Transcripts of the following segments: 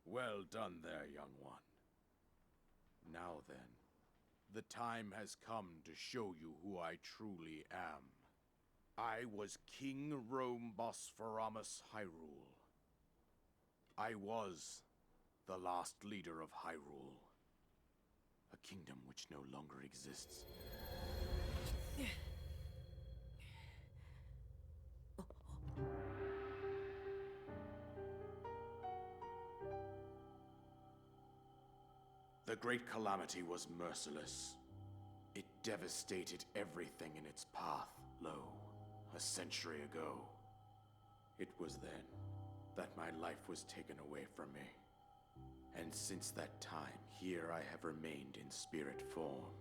Well done there, young one. Now then, the time has come to show you who I truly am. I was King Rhoams Hyrule. I was the last leader of Hyrule, a kingdom which no longer exists. The Great Calamity was merciless. It devastated everything in its path, a century ago. It was then that my life was taken away from me. And since that time, here I have remained in spirit form.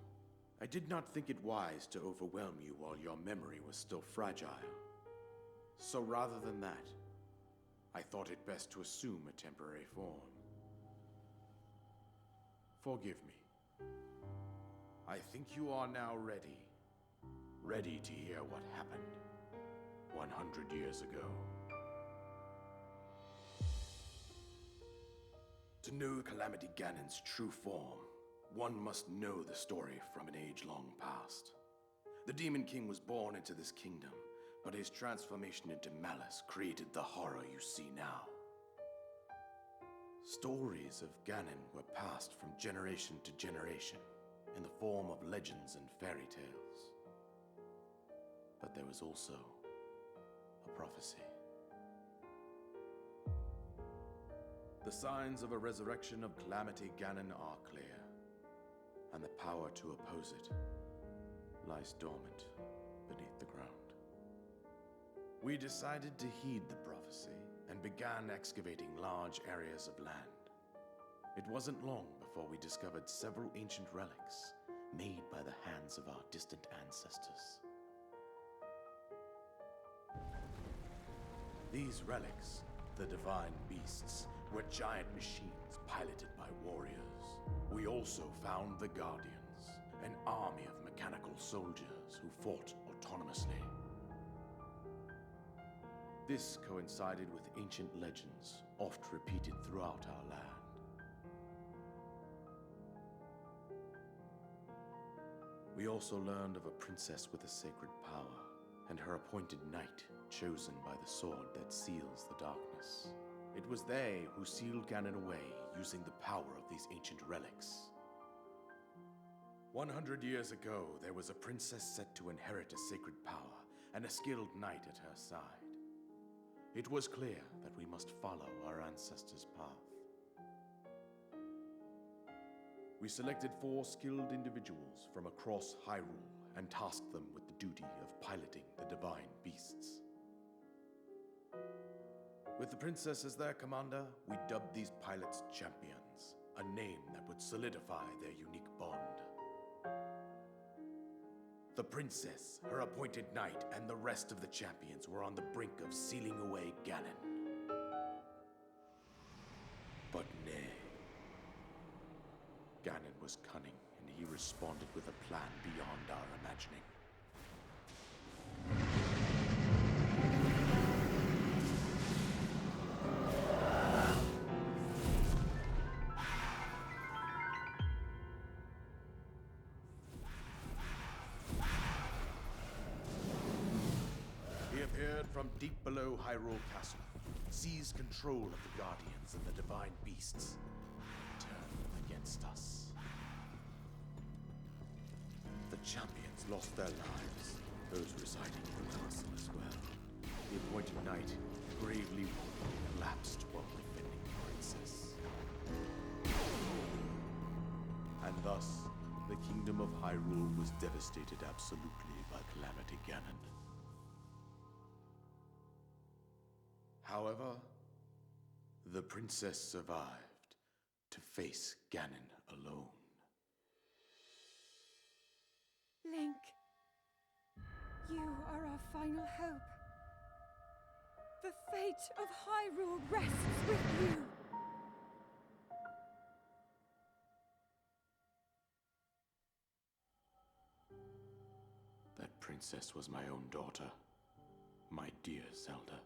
I did not think it wise to overwhelm you while your memory was still fragile. So rather than that, I thought it best to assume a temporary form. Forgive me. I think you are now ready. Ready to hear what happened 100 years ago. To know Calamity Ganon's true form, one must know the story from an age long past. The Demon King was born into this kingdom, but his transformation into malice created the horror you see now. Stories of Ganon were passed from generation to generation in the form of legends and fairy tales. But there was also a prophecy. The signs of a resurrection of Calamity Ganon are clear, and the power to oppose it lies dormant beneath the ground. We decided to heed the prophecy and began excavating large areas of land. It wasn't long before we discovered several ancient relics made by the hands of our distant ancestors. These relics, the divine beasts, were giant machines piloted by warriors. We also found the Guardians, an army of mechanical soldiers who fought autonomously. This coincided with ancient legends, oft repeated throughout our land. We also learned of a princess with a sacred power, and her appointed knight, chosen by the sword that seals the darkness. It was they who sealed Ganon away using the power of these ancient relics. 100 years ago, there was a princess set to inherit a sacred power and a skilled knight at her side. It was clear that we must follow our ancestors' path. We selected 4 skilled individuals from across Hyrule and tasked them with the duty of piloting the divine beasts. With the princess as their commander, we dubbed these pilots champions, a name that would solidify their unique bond. The princess, her appointed knight, and the rest of the champions were on the brink of sealing away Ganon. But nay. Ganon was cunning, and he responded with a plan beyond our imagining. He appeared from deep below Hyrule Castle, seized control of the Guardians and the divine beasts, and turned them against us. The champions lost their lives, those residing in the castle as well. The appointed knight, gravely wounded, collapsed while defending the princess. And thus, the kingdom of Hyrule was devastated absolutely by Calamity Ganon. However, the princess survived to face Ganon alone. Link, you are our final hope. The fate of Hyrule rests with you. That princess was my own daughter, my dear Zelda.